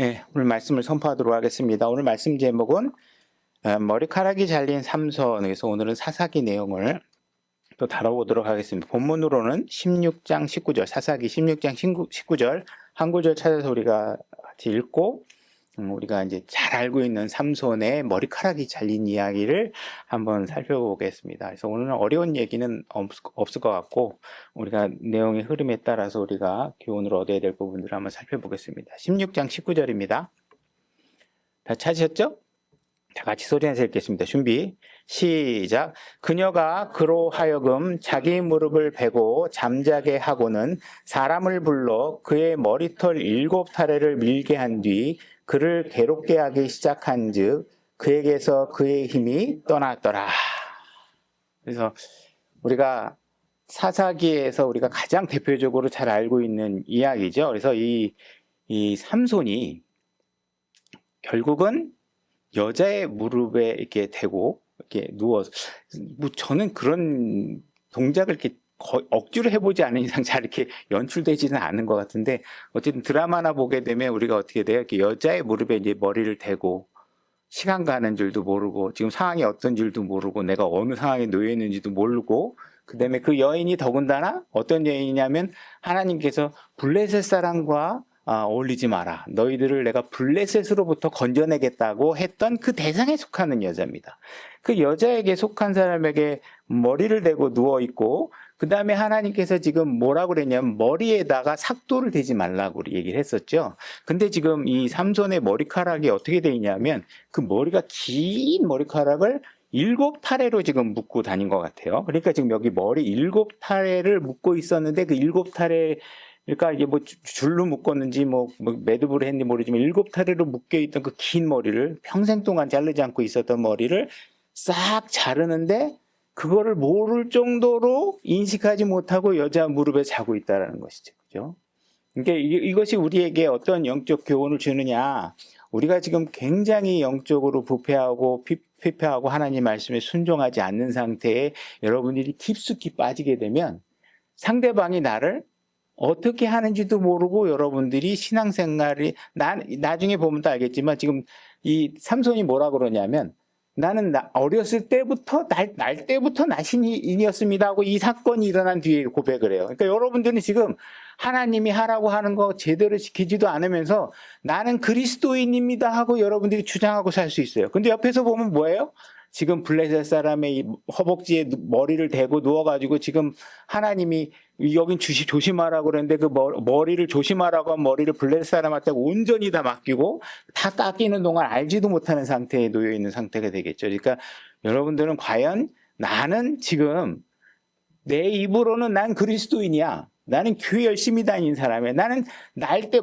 네, 오늘 말씀을 선포하도록 하겠습니다. 오늘 말씀 제목은 머리카락이 잘린 삼손. 그래서 오늘은 사사기 내용을 또 다뤄보도록 하겠습니다. 본문으로는 16장 19절, 사사기 16장 19절 한 구절 찾아서 우리가 같이 읽고 우리가 이제 잘 알고 있는 삼손의 머리카락이 잘린 이야기를 한번 살펴보겠습니다. 그래서 오늘은 어려운 얘기는 없을 것 같고 우리가 내용의 흐름에 따라서 우리가 교훈을 얻어야 될 부분들을 한번 살펴보겠습니다. 16장 19절입니다. 다 찾으셨죠? 다 같이 소리 내서 읽겠습니다. 준비, 시작. 그녀가 그로 하여금 자기 무릎을 베고 잠자게 하고는 사람을 불러 그의 머리털 7타래를 밀게 한 뒤 그를 괴롭게 하기 시작한 즉 그에게서 그의 힘이 떠났더라. 그래서 우리가 사사기에서 우리가 가장 대표적으로 잘 알고 있는 이야기죠. 그래서 이 삼손이 결국은 여자의 무릎에 이렇게 대고 이렇게 누워서, 저는 그런 동작을 이렇게 억지로 해보지 않은 이상 잘 이렇게 연출되지는 않은 것 같은데, 어쨌든 드라마나 보게 되면 우리가 어떻게 돼요? 이렇게 여자의 무릎에 이제 머리를 대고 시간 가는 줄도 모르고 지금 상황이 어떤 줄도 모르고 내가 어느 상황에 놓여 있는지도 모르고, 그 다음에 그 여인이 더군다나 어떤 여인이냐면 하나님께서 블레셋 사람과 어울리지 마라. 너희들을 내가 블레셋으로부터 건져내겠다고 했던 그 대상에 속하는 여자입니다. 그 여자에게 속한 사람에게 머리를 대고 누워있고, 그 다음에 하나님께서 지금 뭐라고 그랬냐면 머리에다가 삭도를 대지 말라고 얘기를 했었죠. 근데 지금 이 삼손의 머리카락이 어떻게 돼 있냐면 그 머리가 긴 머리카락을 7타래로 지금 묶고 다닌 것 같아요. 그러니까 지금 여기 머리 7타래를 묶고 있었는데 그 7타래, 그러니까 이게 뭐 줄로 묶었는지 뭐 매듭으로 했는지 모르지만 7타래로 묶여있던 그 긴 머리를, 평생 동안 자르지 않고 있었던 머리를 싹 자르는데 그거를 모를 정도로 인식하지 못하고 여자 무릎에 자고 있다는 것이죠. 그죠? 그러니까 이것이 우리에게 어떤 영적 교훈을 주느냐. 우리가 지금 굉장히 영적으로 부패하고 피폐하고 하나님 말씀에 순종하지 않는 상태에 여러분들이 깊숙이 빠지게 되면 상대방이 나를 어떻게 하는지도 모르고 여러분들이 신앙생활이, 나중에 보면 또 알겠지만 지금 이 삼손이 뭐라 그러냐면 나는 어렸을 때부터 날 때부터 나신인이었습니다 하고 이 사건이 일어난 뒤에 고백을 해요. 그러니까 여러분들은 지금 하나님이 하라고 하는 거 제대로 지키지도 않으면서 나는 그리스도인입니다 하고 여러분들이 주장하고 살 수 있어요. 근데 옆에서 보면 뭐예요? 지금 블레셋 사람의 이 허벅지에 머리를 대고 누워가지고 지금 하나님이 여긴 조심하라고 그랬는데 그 머리를 조심하라고 한 머리를 블레셋 사람한테 온전히 다 맡기고 다 깎이는 동안 알지도 못하는 상태에 놓여 있는 상태가 되겠죠. 그러니까 여러분들은 과연 나는 지금 내 입으로는 난 그리스도인이야, 나는 교회 열심히 다니는 사람이야, 나는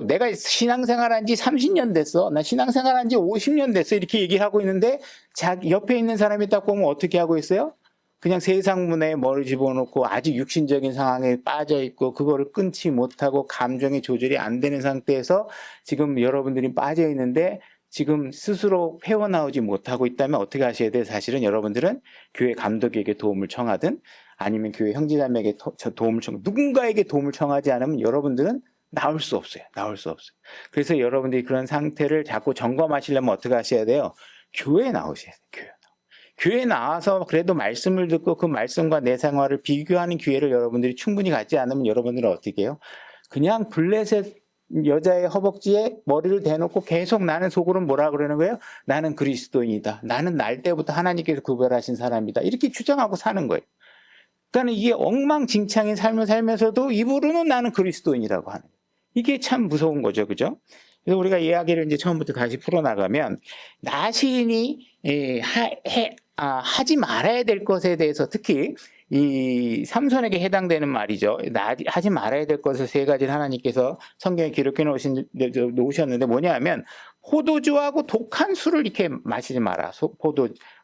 내가 신앙생활 한 지 30년 됐어, 나 신앙생활 한 지 50년 됐어, 이렇게 얘기를 하고 있는데 자기 옆에 있는 사람이 딱 보면 어떻게 하고 있어요? 그냥 세상 문화에 머리 집어넣고 아주 육신적인 상황에 빠져 있고 그거를 끊지 못하고 감정의 조절이 안 되는 상태에서 지금 여러분들이 빠져 있는데 지금 스스로 헤어나오지 못하고 있다면 어떻게 하셔야 돼요? 사실은 여러분들은 교회 감독에게 도움을 청하든 아니면 교회 형제자매에게 도움을 누군가에게 도움을 청하지 않으면 여러분들은 나올 수 없어요. 그래서 여러분들이 그런 상태를 자꾸 점검하시려면 어떻게 하셔야 돼요? 교회에 나오셔야 돼요. 교회에 나와서 그래도 말씀을 듣고 그 말씀과 내 생활을 비교하는 기회를 여러분들이 충분히 갖지 않으면 여러분들은 어떻게 해요? 그냥 블레셋 여자의 허벅지에 머리를 대놓고 계속 나는 속으로는 뭐라 그러는 거예요? 나는 그리스도인이다, 나는 날 때부터 하나님께서 구별하신 사람이다, 이렇게 주장하고 사는 거예요. 그러니까 이게 엉망진창인 삶을 살면서도 입으로는 나는 그리스도인이라고 하는 거예요. 이게 참 무서운 거죠. 그죠? 그래서 우리가 이야기를 이제 처음부터 다시 풀어나가면 나신이 하지 말아야 될 것에 대해서, 특히 이 삼손에게 해당되는 말이죠. 하지 말아야 될 것을 3가지를 하나님께서 성경에 기록해 놓으셨는데 뭐냐면 포도주하고 독한 술을 이렇게 마시지 마라.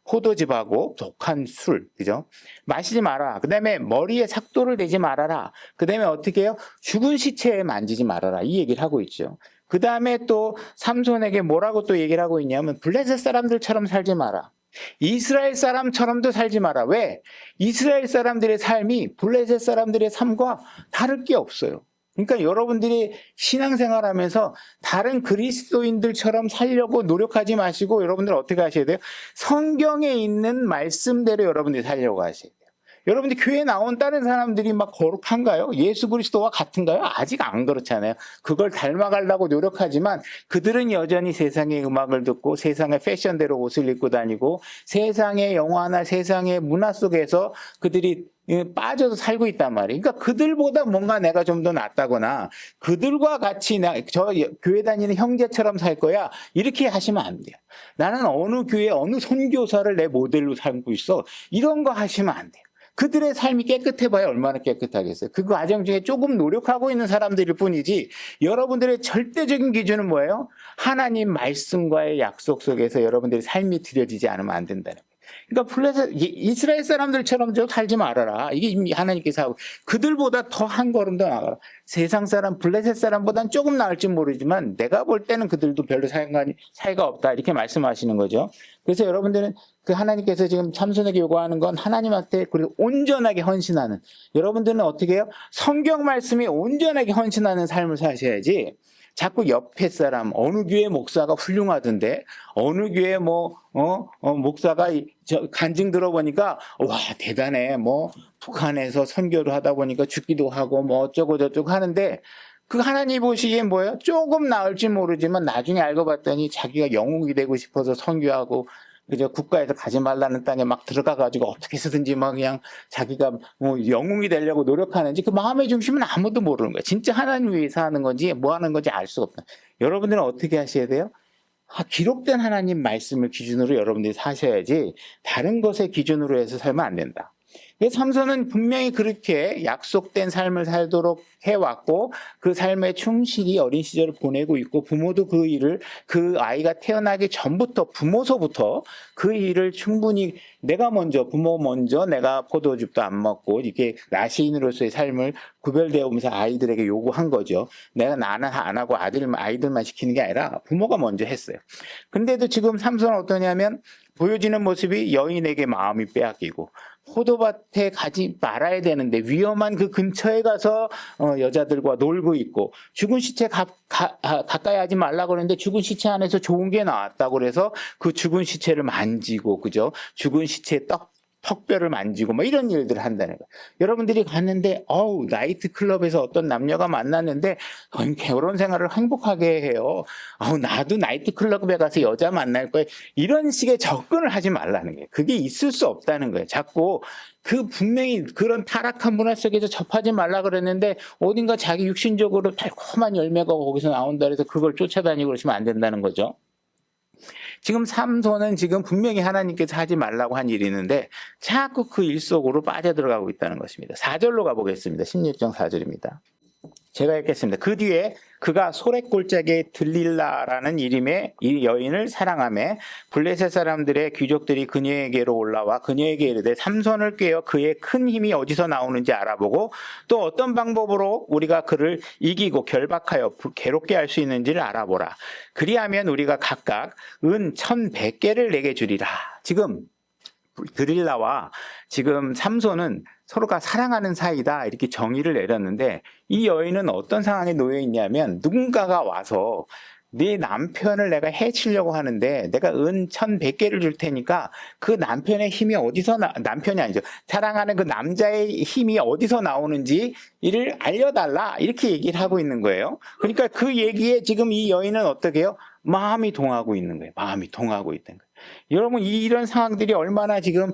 포도즙하고 독한 술, 그죠? 마시지 마라. 그 다음에 머리에 삭도를 대지 말아라. 그 다음에 어떻게 해요? 죽은 시체에 만지지 말아라. 이 얘기를 하고 있죠. 그 다음에 또 삼손에게 뭐라고 또 얘기를 하고 있냐면 블레셋 사람들처럼 살지 마라. 이스라엘 사람처럼도 살지 마라. 왜? 이스라엘 사람들의 삶이 블레셋 사람들의 삶과 다를 게 없어요. 그러니까 여러분들이 신앙생활 하면서 다른 그리스도인들처럼 살려고 노력하지 마시고 여러분들 어떻게 하셔야 돼요? 성경에 있는 말씀대로 여러분들이 살려고 하셔야 돼요. 여러분들 교회 나온 다른 사람들이 막 거룩한가요? 예수 그리스도와 같은가요? 아직 안 그렇잖아요. 그걸 닮아가려고 노력하지만 그들은 여전히 세상의 음악을 듣고 세상의 패션대로 옷을 입고 다니고 세상의 영화나 세상의 문화 속에서 그들이 빠져서 살고 있단 말이에요. 그러니까 그들보다 뭔가 내가 좀 더 낫다거나 그들과 같이 저 교회 다니는 형제처럼 살 거야 이렇게 하시면 안 돼요. 나는 어느 교회 어느 선교사를 내 모델로 삼고 있어 이런 거 하시면 안 돼요. 그들의 삶이 깨끗해봐야 얼마나 깨끗하겠어요. 그 과정 중에 조금 노력하고 있는 사람들일 뿐이지 여러분들의 절대적인 기준은 뭐예요? 하나님 말씀과의 약속 속에서 여러분들의 삶이 드려지지 않으면 안 된다는 거예요. 그러니까 이스라엘 사람들처럼 좀 살지 말아라. 이게 이미 하나님께서 하고 그들보다 더 한 걸음 더 나가라. 세상 사람, 블레셋 사람보다는 조금 나을지 모르지만 내가 볼 때는 그들도 별로 차이가 없다. 이렇게 말씀하시는 거죠. 그래서 여러분들은 그 하나님께서 지금 참선에게 요구하는 건 하나님한테 그리고 온전하게 헌신하는 여러분들은 어떻게 해요? 성경 말씀에 온전하게 헌신하는 삶을 사셔야지 자꾸 옆에 사람 어느 교회 목사가 훌륭하던데 어느 교회 목사가 간증 들어보니까 와 대단해 북한에서 선교를 하다 보니까 죽기도 하고 어쩌고 저쩌고 하는데 그 하나님 보시기엔 뭐예요? 조금 나을지 모르지만 나중에 알고 봤더니 자기가 영웅이 되고 싶어서 선교하고 그저 국가에서 가지 말라는 땅에 막 들어가가지고 어떻게 해서든지 그냥 자기가 영웅이 되려고 노력하는지 그 마음의 중심은 아무도 모르는 거예요. 진짜 하나님 위해서 하는 건지 뭐 하는 건지 알 수가 없다. 여러분들은 어떻게 하셔야 돼요? 기록된 하나님 말씀을 기준으로 여러분들이 사셔야지 다른 것의 기준으로 해서 살면 안 된다. 삼손은 분명히 그렇게 약속된 삶을 살도록 해왔고 그 삶에 충실히 어린 시절을 보내고 있고 부모도 그 아이가 태어나기 전부터 부모서부터 그 일을 충분히 부모 먼저 내가 포도즙도 안 먹고 이렇게 나시인으로서의 삶을 구별되어 오면서 아이들에게 요구한 거죠. 나는 안 하고 아이들만 시키는 게 아니라 부모가 먼저 했어요. 근데도 지금 삼손은 어떠냐면 보여지는 모습이 여인에게 마음이 빼앗기고 포도밭에 가지 말아야 되는데 위험한 그 근처에 가서 여자들과 놀고 있고 죽은 시체 가까이 하지 말라고 그러는데 죽은 시체 안에서 좋은 게 나왔다고 그래서 그 죽은 시체를 만지고 그죠? 죽은 시체에 턱뼈를 만지고 이런 일들을 한다는 거예요. 여러분들이 갔는데 나이트 클럽에서 어떤 남녀가 만났는데 결혼 생활을 행복하게 해요. 나도 나이트 클럽에 가서 여자 만날 거예요. 이런 식의 접근을 하지 말라는 거예요. 그게 있을 수 없다는 거예요. 자꾸 분명히 그런 타락한 문화 속에서 접하지 말라 그랬는데 어딘가 자기 육신적으로 달콤한 열매가 거기서 나온다 그래서 그걸 쫓아다니고 그러시면 안 된다는 거죠. 지금 삼손은 지금 분명히 하나님께서 하지 말라고 한 일이 있는데 자꾸 그 일 속으로 빠져들어가고 있다는 것입니다. 4절로 가보겠습니다. 16장 4절입니다. 제가 읽겠습니다. 그 뒤에 그가 소랫골짜기에 들릴라라는 이름의 이 여인을 사랑하며 블레셋 사람들의 귀족들이 그녀에게로 올라와 그녀에게 이르되 삼손을 꾀어 그의 큰 힘이 어디서 나오는지 알아보고 또 어떤 방법으로 우리가 그를 이기고 결박하여 괴롭게 할 수 있는지를 알아보라. 그리하면 우리가 각각 은 1,100개를 내게 주리라. 지금 드릴라와 지금 삼손은 서로가 사랑하는 사이다 이렇게 정의를 내렸는데 이 여인은 어떤 상황에 놓여 있냐면 누군가가 와서 네 남편을 내가 해치려고 하는데 내가 1,100개를 줄 테니까 그 남편의 힘이 남편이 아니죠. 사랑하는 그 남자의 힘이 어디서 나오는지 이를 알려달라 이렇게 얘기를 하고 있는 거예요. 그러니까 그 얘기에 지금 이 여인은 어떻게 해요? 마음이 동하고 있는 거예요. 마음이 동하고 있는 거예요. 여러분 이런 상황들이 얼마나 지금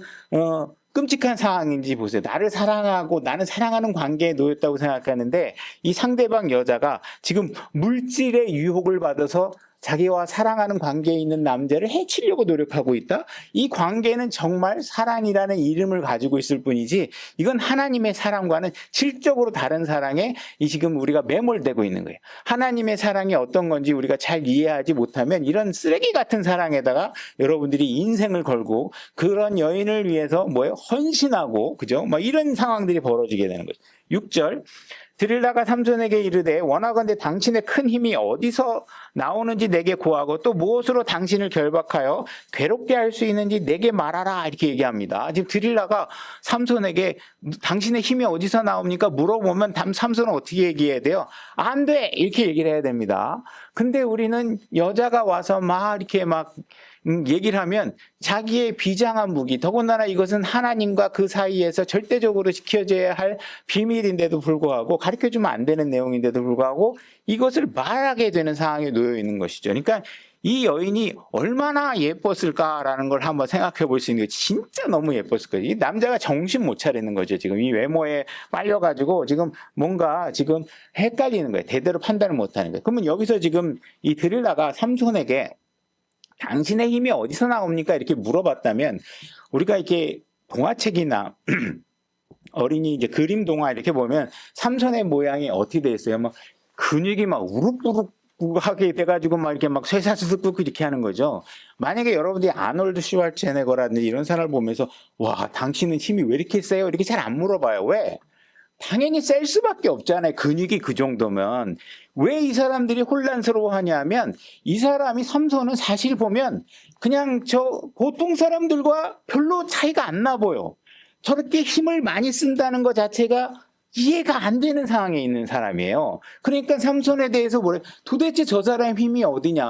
끔찍한 상황인지 보세요. 나를 사랑하고 나는 사랑하는 관계에 놓였다고 생각하는데 이 상대방 여자가 지금 물질의 유혹을 받아서 자기와 사랑하는 관계에 있는 남자를 해치려고 노력하고 있다? 이 관계는 정말 사랑이라는 이름을 가지고 있을 뿐이지 이건 하나님의 사랑과는 질적으로 다른 사랑에 지금 우리가 매몰되고 있는 거예요. 하나님의 사랑이 어떤 건지 우리가 잘 이해하지 못하면 이런 쓰레기 같은 사랑에다가 여러분들이 인생을 걸고 그런 여인을 위해서 헌신하고 그죠? 이런 상황들이 벌어지게 되는 거죠. 6절 드릴라가 삼손에게 이르되 원하건대 당신의 큰 힘이 어디서 나오는지 내게 구하고 또 무엇으로 당신을 결박하여 괴롭게 할 수 있는지 내게 말하라 이렇게 얘기합니다. 지금 드릴라가 삼손에게 당신의 힘이 어디서 나옵니까? 물어보면 삼손은 어떻게 얘기해야 돼요? 안 돼! 이렇게 얘기를 해야 됩니다. 근데 우리는 여자가 와서 막 이렇게 막 얘기를 하면 자기의 비장한 무기, 더군다나 이것은 하나님과 그 사이에서 절대적으로 지켜져야 할 비밀인데도 불구하고, 가르쳐주면 안 되는 내용인데도 불구하고 이것을 말하게 되는 상황에 놓여 있는 것이죠. 그러니까 이 여인이 얼마나 예뻤을까라는 걸 한번 생각해 볼 수 있는 게, 진짜 너무 예뻤을 거예요. 이 남자가 정신 못 차리는 거죠. 지금 이 외모에 빨려가지고 지금 뭔가 지금 헷갈리는 거예요. 제대로 판단을 못 하는 거예요. 그러면 여기서 지금 이 드릴라가 삼손에게 당신의 힘이 어디서 나옵니까? 이렇게 물어봤다면, 우리가 이렇게 동화책이나 어린이 이제 그림 동화 이렇게 보면 삼손의 모양이 어떻게 돼 있어요? 막 근육이 막 우룩우룩하게 돼가지고 막 이렇게 막 쇠사슬 이렇게 하는 거죠. 만약에 여러분들이 아놀드 슈왈체네거라든지 이런 사람을 보면서 와, 당신은 힘이 왜 이렇게 세요? 이렇게 잘 안 물어봐요. 왜? 당연히 셀 수밖에 없잖아요. 근육이 그 정도면. 왜 이 사람들이 혼란스러워하냐면, 이 사람이 삼손은 사실 보면 그냥 저 보통 사람들과 별로 차이가 안 나 보여. 저렇게 힘을 많이 쓴다는 것 자체가 이해가 안 되는 상황에 있는 사람이에요. 그러니까 삼손에 대해서 뭐래? 도대체 저 사람의 힘이 어디냐?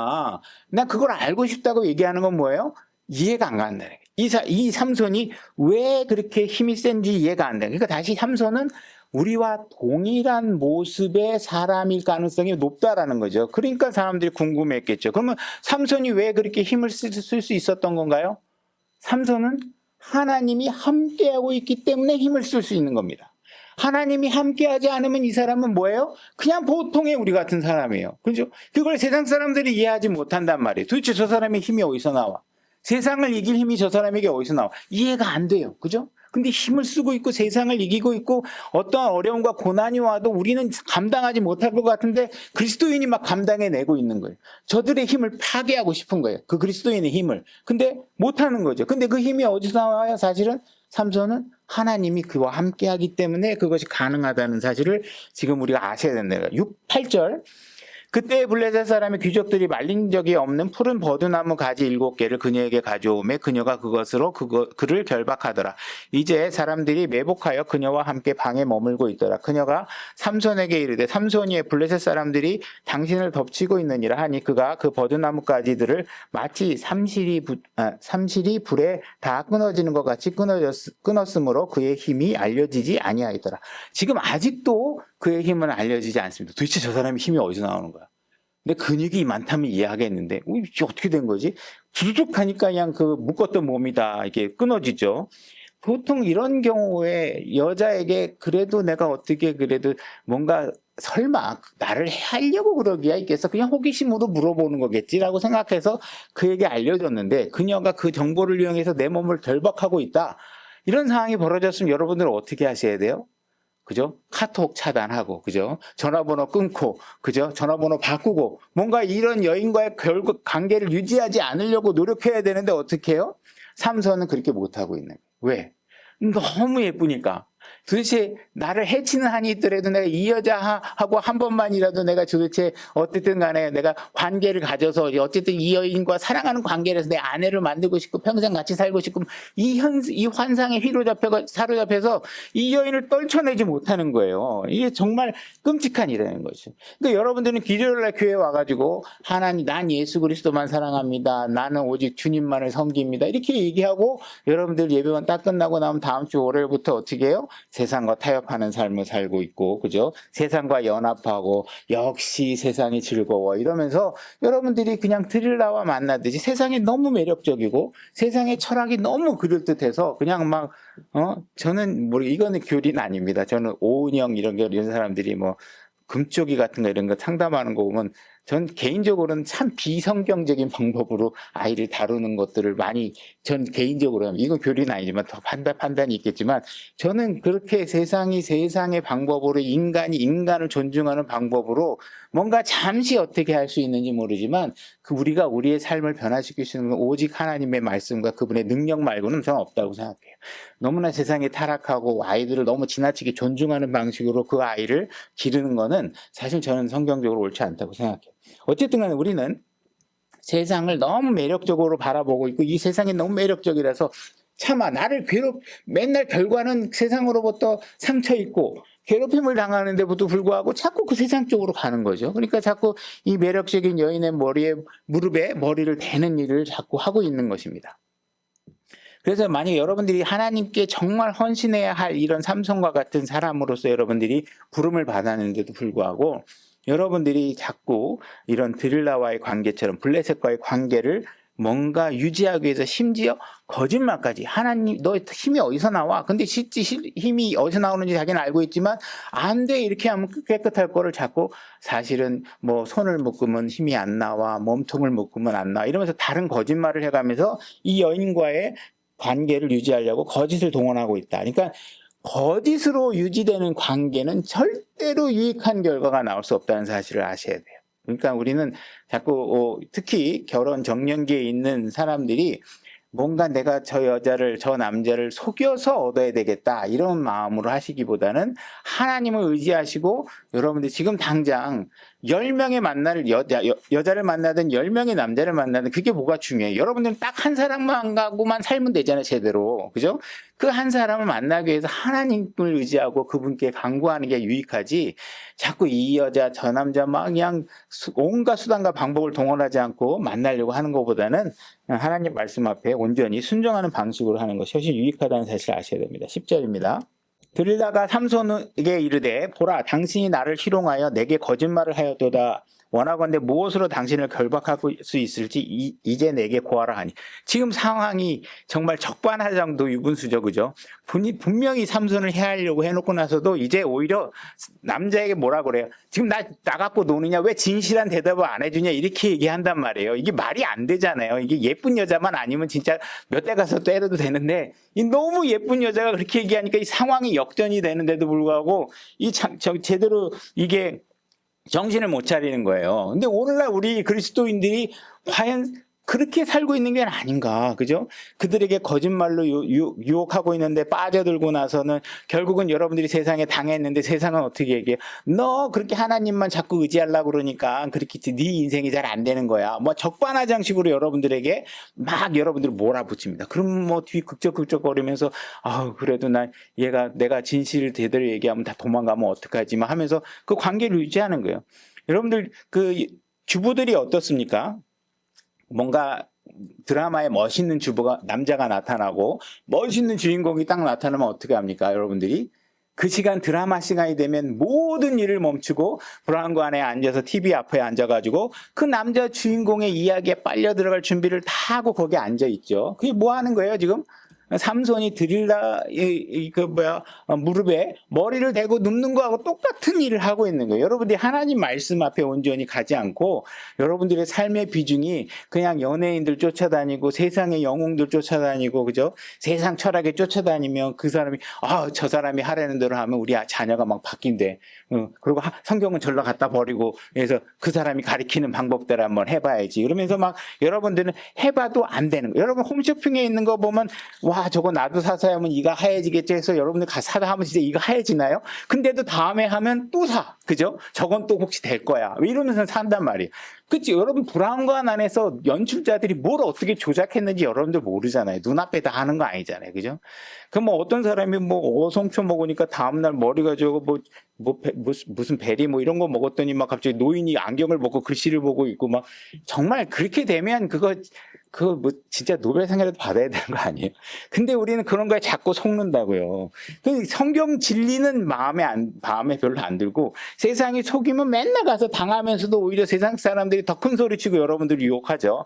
나 그걸 알고 싶다고 얘기하는 건 뭐예요? 이해가 안 간다는 거예요. 이 삼손이 왜 그렇게 힘이 센지 이해가 안 돼. 그러니까 다시 삼손은 우리와 동일한 모습의 사람일 가능성이 높다라는 거죠. 그러니까 사람들이 궁금했겠죠. 그러면 삼손이 왜 그렇게 힘을 쓸 수 있었던 건가요? 삼손은 하나님이 함께하고 있기 때문에 힘을 쓸 수 있는 겁니다. 하나님이 함께하지 않으면 이 사람은 뭐예요? 그냥 보통의 우리 같은 사람이에요. 그죠? 그걸 세상 사람들이 이해하지 못한단 말이에요. 도대체 저 사람의 힘이 어디서 나와? 세상을 이길 힘이 저 사람에게 어디서 나와? 이해가 안 돼요. 그죠? 근데 힘을 쓰고 있고 세상을 이기고 있고 어떤 어려움과 고난이 와도 우리는 감당하지 못할 것 같은데 그리스도인이 막 감당해내고 있는 거예요. 저들의 힘을 파괴하고 싶은 거예요. 그 그리스도인의 힘을. 근데 못하는 거죠. 근데 그 힘이 어디서 나와요? 사실은 삼손은 하나님이 그와 함께하기 때문에 그것이 가능하다는 사실을 지금 우리가 아셔야 된다. 8절. 그때 블레셋 사람의 귀족들이 말린 적이 없는 푸른 버드나무 가지 7개를 그녀에게 가져오매 그녀가 그것으로 그를 결박하더라. 이제 사람들이 매복하여 그녀와 함께 방에 머물고 있더라. 그녀가 삼손에게 이르되 삼손이 블레셋 사람들이 당신을 덮치고 있느니라 하니 그가 그 버드나무 가지들을 마치 삼실이 불에 다 끊어지는 것 같이 끊었으므로 그의 힘이 알려지지 아니하였더라. 지금 아직도 그의 힘은 알려지지 않습니다. 도대체 저 사람의 힘이 어디서 나오는 거야? 근데 근육이 많다면 이해하겠는데 이게 어떻게 된 거지? 두둑하니까 그냥 그 묶었던 몸이 다 이렇게 끊어지죠. 보통 이런 경우에 여자에게 그래도 내가 어떻게 그래도 뭔가 설마 나를 하려고 그러기야 있겠어? 그냥 호기심으로 물어보는 거겠지라고 생각해서 그에게 알려줬는데 그녀가 그 정보를 이용해서 내 몸을 결박하고 있다. 이런 상황이 벌어졌으면 여러분들은 어떻게 하셔야 돼요? 그죠? 카톡 차단하고, 그죠? 전화번호 끊고, 그죠? 전화번호 바꾸고, 뭔가 이런 여인과의 결국 관계를 유지하지 않으려고 노력해야 되는데 어떻게 해요? 삼손은 그렇게 못하고 있는 거예요. 왜? 너무 예쁘니까. 도대체 나를 해치는 한이 있더라도 내가 이 여자하고 한 번만이라도 내가 도대체 어쨌든 간에 내가 관계를 가져서 어쨌든 이 여인과 사랑하는 관계를 해서 내 아내를 만들고 싶고 평생 같이 살고 싶고 이 환상에 사로잡혀서 이 여인을 떨쳐내지 못하는 거예요. 이게 정말 끔찍한 일이라는 거죠. 그러니까 여러분들은 기도날 교회에 와가지고 하나님 난 예수 그리스도만 사랑합니다. 나는 오직 주님만을 섬깁니다. 이렇게 얘기하고 여러분들 예배만 딱 끝나고 나면 다음 주 월요일부터 어떻게 해요? 세상과 타협하는 삶을 살고 있고, 그죠? 세상과 연합하고, 역시 세상이 즐거워. 이러면서 여러분들이 그냥 드릴라와 만나듯이 세상이 너무 매력적이고, 세상의 철학이 너무 그럴듯해서 그냥 막, 저는 이거는 교리는 아닙니다. 저는 오은영 이런 사람들이 뭐, 금쪽이 같은 거 이런 거 상담하는 거 보면 전 개인적으로는 참 비성경적인 방법으로 아이를 다루는 것들을 많이 전 개인적으로 이건 교리는 아니지만 더 판단이 있겠지만 저는 그렇게 세상의 방법으로 인간이 인간을 존중하는 방법으로 뭔가 잠시 어떻게 할 수 있는지 모르지만 그 우리가 우리의 삶을 변화시킬 수 있는 건 오직 하나님의 말씀과 그분의 능력 말고는 저는 없다고 생각해요. 너무나 세상이 타락하고 아이들을 너무 지나치게 존중하는 방식으로 그 아이를 기르는 거는 사실 저는 성경적으로 옳지 않다고 생각해요. 어쨌든 간에 우리는 세상을 너무 매력적으로 바라보고 있고 이 세상이 너무 매력적이라서 차마 나를 맨날 결과는 세상으로부터 상처 있고 괴롭힘을 당하는 데부터 불구하고 자꾸 그 세상 쪽으로 가는 거죠. 그러니까 자꾸 이 매력적인 여인의 무릎에 머리를 대는 일을 자꾸 하고 있는 것입니다. 그래서 만약에 여러분들이 하나님께 정말 헌신해야 할 이런 삼손과 같은 사람으로서 여러분들이 부름을 받았는데도 불구하고 여러분들이 자꾸 이런 드릴라와의 관계처럼 블레셋과의 관계를 뭔가 유지하기 위해서 심지어 거짓말까지 하나님 너 힘이 어디서 나와? 근데 실제 힘이 어디서 나오는지 자기는 알고 있지만 안 돼 이렇게 하면 깨끗할 거를 자꾸 사실은 뭐 손을 묶으면 힘이 안 나와 몸통을 묶으면 안 나와 이러면서 다른 거짓말을 해가면서 이 여인과의 관계를 유지하려고 거짓을 동원하고 있다. 그러니까 거짓으로 유지되는 관계는 절대로 유익한 결과가 나올 수 없다는 사실을 아셔야 돼요. 그러니까 우리는 자꾸 특히 결혼 정년기에 있는 사람들이 뭔가 내가 저 남자를 속여서 얻어야 되겠다 이런 마음으로 하시기보다는 하나님을 의지하시고 여러분들 지금 당장 10명의 여자를 만나든 10명의 남자를 만나든 그게 뭐가 중요해요. 여러분들은 딱 한 사람만 가고만 살면 되잖아요. 제대로. 그죠? 그 한 사람을 만나기 위해서 하나님을 의지하고 그분께 간구하는 게 유익하지 자꾸 이 여자 저 남자 막 그냥 온갖 수단과 방법을 동원하지 않고 만나려고 하는 것보다는 하나님 말씀 앞에 온전히 순종하는 방식으로 하는 것이 훨씬 유익하다는 사실을 아셔야 됩니다. 10절입니다. 드릴라가 삼손에게 이르되 보라 당신이 나를 희롱하여 내게 거짓말을 하였도다. 원하건대 무엇으로 당신을 결박할 수 있을지 이제 내게 고하라 하니. 지금 상황이 정말 적반하장도 유분수죠. 그죠? 분명히 삼손을 해하려고 해놓고 나서도 이제 오히려 남자에게 뭐라 그래요? 지금 나 갖고 노느냐? 왜 진실한 대답을 안 해주냐? 이렇게 얘기한단 말이에요. 이게 말이 안 되잖아요. 이게 예쁜 여자만 아니면 진짜 몇 대 가서 때려도 되는데 이 너무 예쁜 여자가 그렇게 얘기하니까 이 상황이 역전이 되는데도 불구하고 제대로 이게 정신을 못 차리는 거예요. 근데 오늘날 우리 그리스도인들이 과연 그렇게 살고 있는 게 아닌가, 그죠? 그들에게 거짓말로 유혹하고 있는데 빠져들고 나서는 결국은 여러분들이 세상에 당했는데 세상은 어떻게 얘기해요? 너 그렇게 하나님만 자꾸 의지하려고 그러니까 그렇게 네 인생이 잘 안 되는 거야. 뭐 적반하장식으로 여러분들에게 막 여러분들을 몰아붙입니다. 그럼 뭐 뒤 극적극적거리면서 그래도 내가 진실을 제대로 얘기하면 다 도망가면 어떡하지? 막 하면서 그 관계를 유지하는 거예요. 여러분들 그 주부들이 어떻습니까? 뭔가 드라마에 멋있는 남자가 나타나고 멋있는 주인공이 딱 나타나면 어떻게 합니까? 여러분들이 그 시간 드라마 시간이 되면 모든 일을 멈추고 브라운관 안에 앉아서 TV 앞에 앉아가지고 그 남자 주인공의 이야기에 빨려 들어갈 준비를 다 하고 거기에 앉아 있죠. 그게 뭐 하는 거예요 지금? 삼손이 드릴라 무릎에 머리를 대고 눕는 거하고 똑같은 일을 하고 있는 거예요. 여러분들이 하나님 말씀 앞에 온전히 가지 않고 여러분들의 삶의 비중이 그냥 연예인들 쫓아다니고 세상의 영웅들 쫓아다니고 그죠? 세상 철학에 쫓아다니면 그 사람이 저 사람이 하라는 대로 하면 우리 자녀가 막 바뀐대. 그리고 성경은 절로 갖다 버리고 그래서 그 사람이 가리키는 방법대로 한번 해봐야지. 그러면서 막 여러분들은 해봐도 안 되는 거예요. 여러분 홈쇼핑에 있는 거 보면 저거 나도 사서 하면 이가 하얘지겠지 해서 여러분들 사다 하면 진짜 이가 하얘지나요? 근데도 다음에 하면 또 사. 그죠? 저건 또 혹시 될 거야. 이러면서 산단 말이에요. 그치? 여러분 브라운관 안에서 연출자들이 뭘 어떻게 조작했는지 여러분들 모르잖아요. 눈앞에 다 하는 거 아니잖아요. 그죠? 그럼 뭐 어떤 사람이 어성초 먹으니까 다음날 머리가 무슨 베리 이런 거 먹었더니 막 갑자기 노인이 안경을 벗고 글씨를 보고 있고 막 정말 그렇게 되면 그거 진짜 노벨상이라도 받아야 되는 거 아니에요? 근데 우리는 그런 거에 자꾸 속는다고요. 성경 진리는 마음에 별로 안 들고 세상이 속이면 맨날 가서 당하면서도 오히려 세상 사람들이 더 큰 소리 치고 여러분들을 유혹하죠.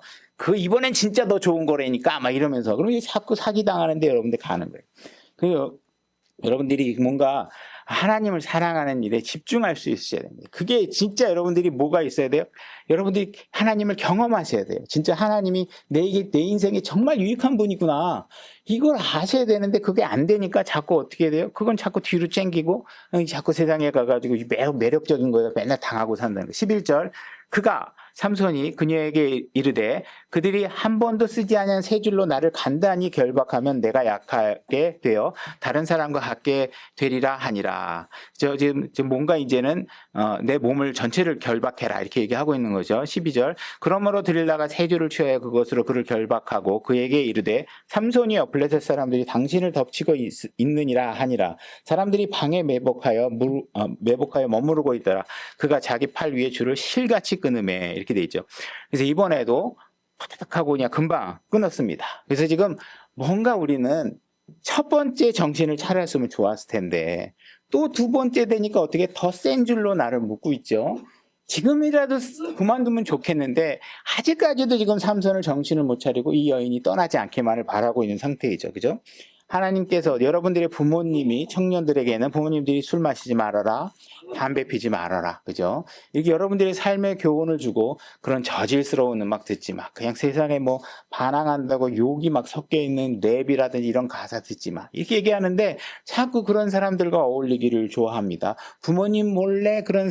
이번엔 진짜 더 좋은 거라니까 막 이러면서 그러면 자꾸 사기당하는데 여러분들 가는 거예요. 여러분들이 뭔가 하나님을 사랑하는 일에 집중할 수 있어야 됩니다. 그게 진짜 여러분들이 뭐가 있어야 돼요? 여러분들이 하나님을 경험하셔야 돼요. 진짜 하나님이 내 인생에 정말 유익한 분이구나. 이걸 아셔야 되는데 그게 안 되니까 자꾸 어떻게 돼요? 그건 자꾸 뒤로 땡기고 자꾸 세상에 가가지고 매우 매력적인 거예요. 맨날 당하고 산다는 거. 11절 그가 삼손이 그녀에게 이르되 그들이 한 번도 쓰지 않은 세 줄로 나를 간단히 결박하면 내가 약하게 되어 다른 사람과 같게 되리라 하니라. 지금 뭔가 이제는 내 몸을 전체를 결박해라 이렇게 얘기하고 있는 거죠. 12절 그러므로 들릴라가 세 줄을 취하여 그것으로 그를 결박하고 그에게 이르되 삼손이여 블레셋 사람들이 당신을 덮치고 있느니라 하니라. 사람들이 방에 매복하여 머무르고 있더라. 그가 자기 팔 위에 줄을 실같이 끊음에 이렇게 돼 있죠. 그래서 이번에도 파타닥 하고 그냥 금방 끊었습니다. 그래서 지금 뭔가 우리는 첫 번째 정신을 차렸으면 좋았을 텐데 또 두 번째 되니까 어떻게 더 센 줄로 나를 묶고 있죠. 지금이라도 그만두면 좋겠는데 아직까지도 지금 삼손을 정신을 못 차리고 이 여인이 떠나지 않기만을 바라고 있는 상태이죠. 그죠? 하나님께서 여러분들의 부모님이 청년들에게는 부모님들이 술 마시지 말아라. 담배 피지 말아라. 그죠? 이렇게 여러분들의 삶의 교훈을 주고 그런 저질스러운 음악 듣지 마. 그냥 세상에 뭐 반항한다고 욕이 막 섞여 있는 랩이라든지 이런 가사 듣지 마. 이렇게 얘기하는데 자꾸 그런 사람들과 어울리기를 좋아합니다. 부모님 몰래 그런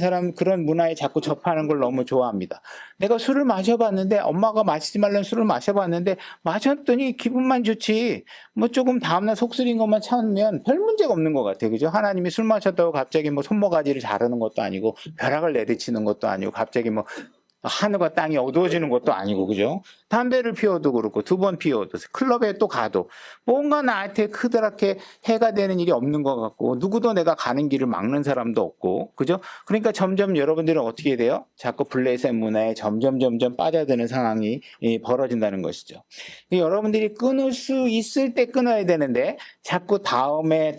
문화에 자꾸 접하는 걸 너무 좋아합니다. 내가 술을 마셔봤는데 엄마가 마시지 말라는 술을 마셔봤는데 마셨더니 기분만 좋지. 뭐 조금 다음날 속 쓰린 것만 참으면 별 문제가 없는 것 같아요. 그죠? 하나님이 술 마셨다고 갑자기 뭐 손모가지를 자르는 것도 아니고 벼락을 내리치는 것도 아니고 갑자기 뭐 하늘과 땅이 어두워지는 것도 아니고 그죠? 담배를 피워도 그렇고 두 번 피워도 클럽에 또 가도 뭔가 나한테 크다랗게 해가 되는 일이 없는 것 같고 누구도 내가 가는 길을 막는 사람도 없고 그죠? 그러니까 점점 여러분들은 어떻게 돼요? 자꾸 블레셋 문화에 점점 빠져드는 상황이 벌어진다는 것이죠. 여러분들이 끊을 수 있을 때 끊어야 되는데 자꾸 다음에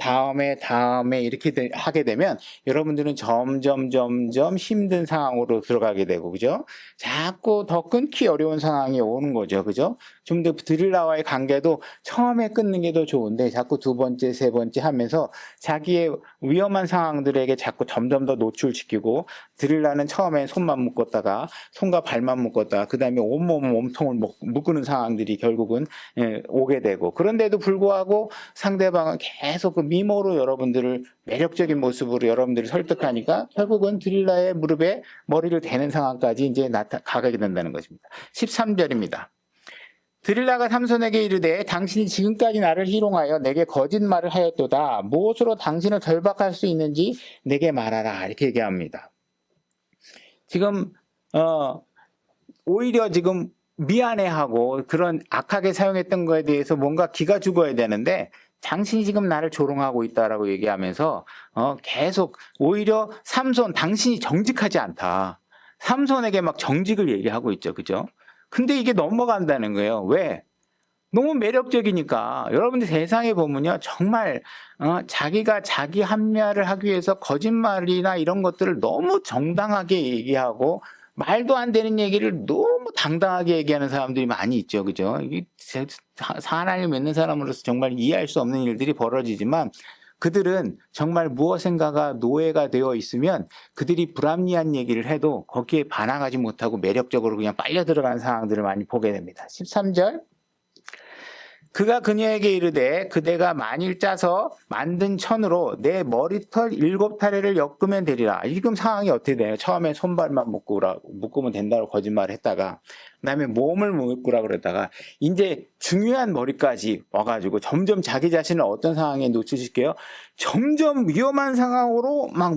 이렇게 하게 되면 여러분들은 점점 힘든 상황으로 들어가게 되고 그죠? 자꾸 더 끊기 어려운 상황이 오는 거죠. 그죠? 좀 더 드릴라와의 관계도 처음에 끊는 게 더 좋은데 자꾸 두 번째, 세 번째 하면서 자기의 위험한 상황들에게 자꾸 점점 더 노출시키고 드릴라는 처음에 손만 묶었다가 손과 발만 묶었다가 그 다음에 몸통을 묶는 상황들이 결국은 오게 되고 그런데도 불구하고 상대방은 계속 그 미모로 여러분들을 매력적인 모습으로 여러분들을 설득하니까 결국은 드릴라의 무릎에 머리를 대는 상황까지 이제 가게 된다는 것입니다. 13절입니다. 드릴라가 삼손에게 이르되 당신이 지금까지 나를 희롱하여 내게 거짓말을 하였도다. 무엇으로 당신을 결박할 수 있는지 내게 말하라. 이렇게 얘기합니다. 지금 오히려 지금 미안해하고 그런 악하게 사용했던 거에 대해서 뭔가 기가 죽어야 되는데 당신이 지금 나를 조롱하고 있다라고 얘기하면서 계속 오히려 삼손 당신이 정직하지 않다. 삼손에게 막 정직을 얘기하고 있죠. 그죠? 근데 이게 넘어간다는 거예요. 왜? 너무 매력적이니까. 여러분들 세상에 보면요. 정말 자기가 자기 합리화를 하기 위해서 거짓말이나 이런 것들을 너무 정당하게 얘기하고 말도 안 되는 얘기를 너무 당당하게 얘기하는 사람들이 많이 있죠. 그죠? 하나님을 믿는 사람으로서 정말 이해할 수 없는 일들이 벌어지지만 그들은 정말 무엇인가가 노예가 되어 있으면 그들이 불합리한 얘기를 해도 거기에 반항하지 못하고 매력적으로 그냥 빨려 들어가는 상황들을 많이 보게 됩니다. 13절 그가 그녀에게 이르되 그대가 만일 짜서 만든 천으로 내 머리털 7타래를 엮으면 되리라. 지금 상황이 어떻게 돼요? 처음에 손발만 묶으면 된다고 거짓말을 했다가 그다음에 몸을 묶으라 그랬다가 이제 중요한 머리까지 와가지고 점점 자기 자신을 어떤 상황에 노출시켜요? 점점 위험한 상황으로 막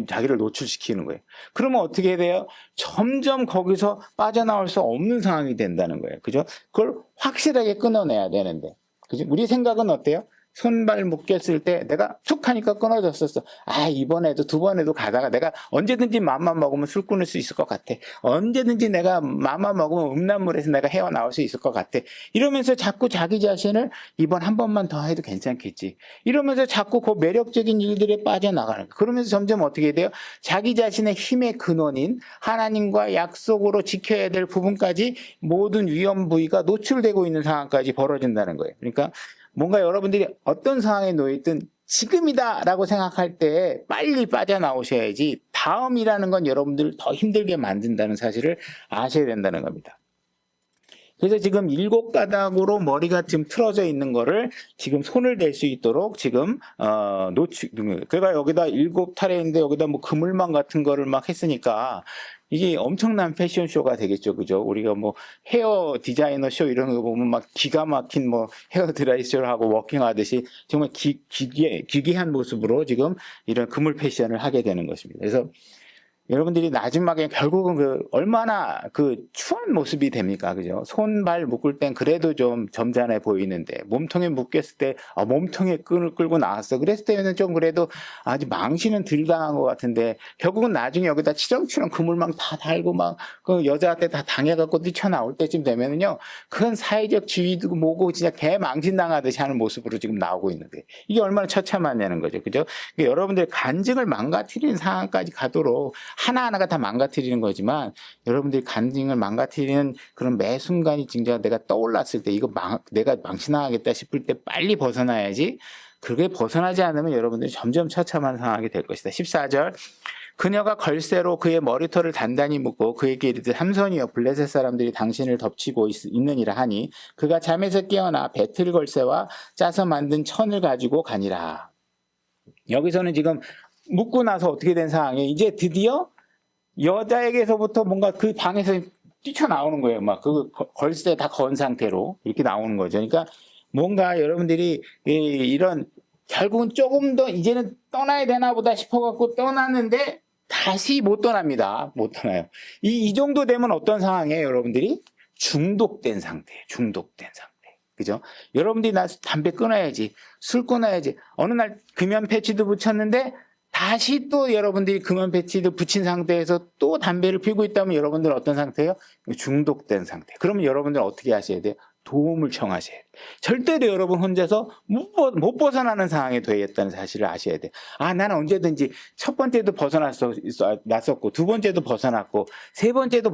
자기를 노출시키는 거예요. 그러면 어떻게 돼요? 점점 거기서 빠져나올 수 없는 상황이 된다는 거예요. 그죠? 그걸 확실하게 끊어내야 되는데. 그죠? 우리 생각은 어때요? 손발 묶였을 때 내가 툭 하니까 끊어졌었어. 이번에도 두 번에도 가다가 내가 언제든지 맘만 먹으면 술 끊을 수 있을 것 같아. 언제든지 내가 맘만 먹으면 음란물에서 내가 헤어나올 수 있을 것 같아. 이러면서 자꾸 자기 자신을 이번 한 번만 더 해도 괜찮겠지. 이러면서 자꾸 그 매력적인 일들에 빠져나가는 거야. 그러면서 점점 어떻게 돼요? 자기 자신의 힘의 근원인 하나님과 약속으로 지켜야 될 부분까지 모든 위험 부위가 노출되고 있는 상황까지 벌어진다는 거예요. 그러니까 뭔가 여러분들이 어떤 상황에 놓여있든 지금이다라고 생각할 때 빨리 빠져나오셔야지 다음이라는 건 여러분들을 더 힘들게 만든다는 사실을 아셔야 된다는 겁니다. 그래서 지금 7가닥으로 머리가 지금 틀어져 있는 거를 지금 손을 댈 수 있도록 지금 그러니까 여기다 7타래인데 여기다 뭐 그물망 같은 거를 막 했으니까 이게 엄청난 패션쇼가 되겠죠. 그죠? 우리가 뭐 헤어 디자이너 쇼 이런 거 보면 막 기가 막힌 뭐 헤어 드라이 쇼를 하고 워킹 하듯이 정말 기괴한 모습으로 지금 이런 그물 패션을 하게 되는 것입니다. 그래서 여러분들이 마지막에 결국은 얼마나 추한 모습이 됩니까? 그죠? 손발 묶을 땐 그래도 좀 점잖해 보이는데, 몸통에 묶였을 때, 몸통에 끈을 끌고 나왔어. 그랬을 때는 좀 그래도 아주 망신은 덜 당한 것 같은데, 결국은 나중에 여기다 치렁치렁 그물망 다 달고 막, 여자한테 다 당해갖고 뛰쳐나올 때쯤 되면은요, 그건 사회적 지위도 뭐고 진짜 개 망신 당하듯이 하는 모습으로 지금 나오고 있는데, 이게 얼마나 처참하냐는 거죠. 그죠? 그러니까 여러분들 간증을 망가뜨리는 상황까지 가도록 하나하나가 다 망가뜨리는 거지만 여러분들이 간증을 망가뜨리는 그런 매 순간이 진짜 내가 떠올랐을 때 이거 내가 망신당하겠다 싶을 때 빨리 벗어나야지. 그게 벗어나지 않으면 여러분들이 점점 처참한 상황이 될 것이다. 14절 그녀가 걸쇠로 그의 머리털을 단단히 묶고 그에게 이르되 삼손이여 블레셋 사람들이 당신을 덮치고 있느니라 하니 그가 잠에서 깨어나 배틀 걸쇠와 짜서 만든 천을 가지고 가니라. 여기서는 지금 묶고 나서 어떻게 된 상황이에요? 이제 드디어 여자에게서부터 뭔가 그 방에서 뛰쳐나오는 거예요. 막 그 걸쇠 다 건 상태로 이렇게 나오는 거죠. 그러니까 뭔가 여러분들이 이런 결국은 조금 더 이제는 떠나야 되나 보다 싶어갖고 떠났는데 다시 못 떠납니다. 못 떠나요. 이 정도 되면 어떤 상황이에요? 여러분들이 중독된 상태예요. 중독된 상태. 그죠? 여러분들이 나 담배 끊어야지, 술 끊어야지. 어느 날 금연 패치도 붙였는데 다시 또 여러분들이 금연 패치도 붙인 상태에서 또 담배를 피우고 있다면 여러분들은 어떤 상태예요? 중독된 상태. 그러면 여러분들은 어떻게 하셔야 돼요? 도움을 청하셔야 돼요. 절대로 여러분 혼자서 못 벗어나는 상황에 되겠다는 사실을 아셔야 돼요. 나는 언제든지 첫 번째도 벗어났었고 두 번째도 벗어났고 세 번째도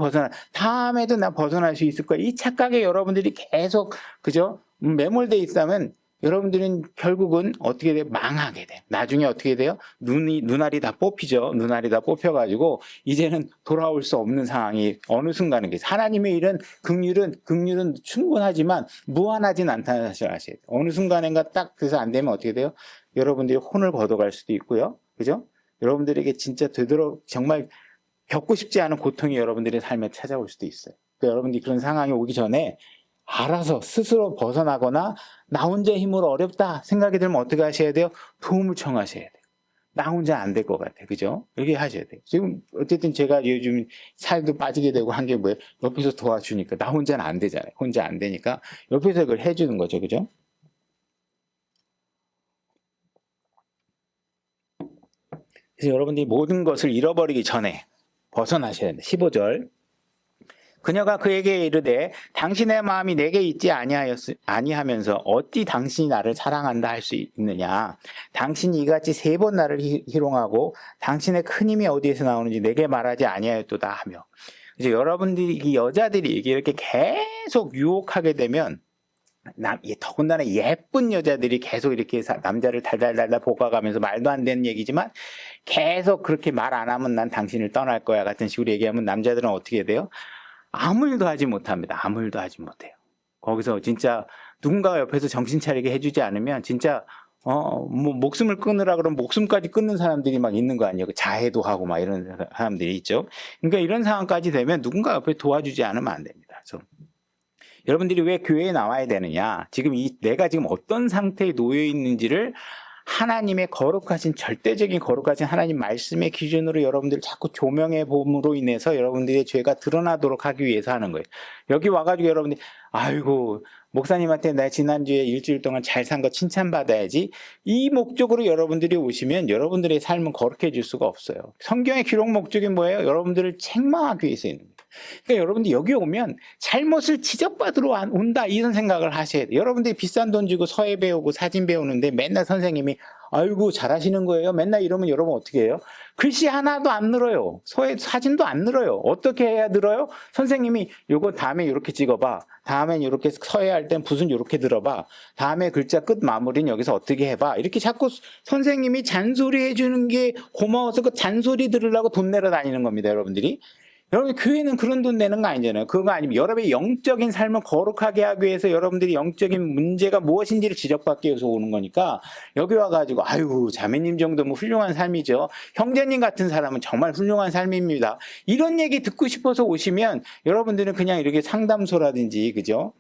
다음에도 나 벗어날 수 있을 거야. 이 착각에 여러분들이 계속 그죠? 매몰돼 있다면 여러분들은 결국은 어떻게 돼요? 망하게 돼요. 나중에 어떻게 돼요? 눈알이 다 뽑히죠. 눈알이 다 뽑혀가지고 이제는 돌아올 수 없는 상황이 어느 순간에 계세요. 하나님의 일은 긍휼은 충분하지만 무한하진 않다는 사실을 아셔야 돼요. 어느 순간인가 딱 그래서 안 되면 어떻게 돼요? 여러분들이 혼을 걷어갈 수도 있고요. 그죠? 여러분들에게 진짜 되도록 정말 겪고 싶지 않은 고통이 여러분들의 삶에 찾아올 수도 있어요. 그러니까 여러분들이 그런 상황이 오기 전에 알아서 스스로 벗어나거나 나 혼자 힘으로 어렵다 생각이 들면 어떻게 하셔야 돼요? 도움을 청하셔야 돼요. 나 혼자 안 될 것 같아. 그죠? 이렇게 하셔야 돼요. 지금 어쨌든 제가 요즘 살도 빠지게 되고 한 게 뭐예요? 옆에서 도와주니까. 나 혼자는 안 되잖아요. 혼자 안 되니까 옆에서 그걸 해주는 거죠. 그죠? 그래서 여러분들이 모든 것을 잃어버리기 전에 벗어나셔야 돼요. 15절 그녀가 그에게 이르되 당신의 마음이 내게 있지 아니하면서 어찌 당신이 나를 사랑한다 할 수 있느냐. 당신이 이같이 3번 나를 희롱하고 당신의 큰 힘이 어디에서 나오는지 내게 말하지 아니하였도다 하며. 이제 여러분들이 이 여자들이 이렇게 계속 유혹하게 되면 더군다나 예쁜 여자들이 계속 이렇게 남자를 달달달달 볶아가면서 말도 안 되는 얘기지만 계속 그렇게 말 안 하면 난 당신을 떠날 거야 같은 식으로 얘기하면 남자들은 어떻게 돼요? 아무 일도 하지 못합니다. 아무 일도 하지 못해요. 거기서 진짜 누군가가 옆에서 정신 차리게 해주지 않으면 진짜 목숨을 끊으라 그러면 목숨까지 끊는 사람들이 막 있는 거 아니에요. 자해도 하고 막 이런 사람들이 있죠. 그러니까 이런 상황까지 되면 누군가 옆에 도와주지 않으면 안 됩니다. 그래서 여러분들이 왜 교회에 나와야 되느냐? 지금 내가 지금 어떤 상태에 놓여 있는지를 하나님의 거룩하신 절대적인 거룩하신 하나님 말씀의 기준으로 여러분들 자꾸 조명해 봄으로 인해서 여러분들의 죄가 드러나도록 하기 위해서 하는 거예요. 여기 와가지고 여러분들이 아이고 목사님한테 나 지난주에 일주일 동안 잘 산 거 칭찬받아야지 이 목적으로 여러분들이 오시면 여러분들의 삶은 거룩해질 수가 없어요. 성경의 기록 목적이 뭐예요? 여러분들을 책망하기 위해서 있는 거예요. 그러니까 여러분들 여기 오면 잘못을 지적받으러 온다 이런 생각을 하셔야 돼요. 여러분들이 비싼 돈 주고 서예 배우고 사진 배우는데 맨날 선생님이 아이고 잘하시는 거예요. 맨날 이러면 여러분 어떻게 해요? 글씨 하나도 안 늘어요. 사진도 안 늘어요. 어떻게 해야 늘어요? 선생님이 요거 다음에 이렇게 찍어봐. 다음엔 이렇게 서야 할 땐 붓은 이렇게 들어봐. 다음에 글자 끝 마무리는 여기서 어떻게 해봐. 이렇게 자꾸 선생님이 잔소리 해주는 게 고마워서 그 잔소리 들으려고 돈 내러 다니는 겁니다, 여러분들이. 여러분 교회는 그런 돈 내는 거 아니잖아요. 그거 아니면 여러분의 영적인 삶을 거룩하게 하기 위해서 여러분들이 영적인 문제가 무엇인지를 지적받기 위해서 오는 거니까 여기 와가지고 아유 자매님 정도면 훌륭한 삶이죠. 형제님 같은 사람은 정말 훌륭한 삶입니다. 이런 얘기 듣고 싶어서 오시면 여러분들은 그냥 이렇게 상담소라든지 그죠?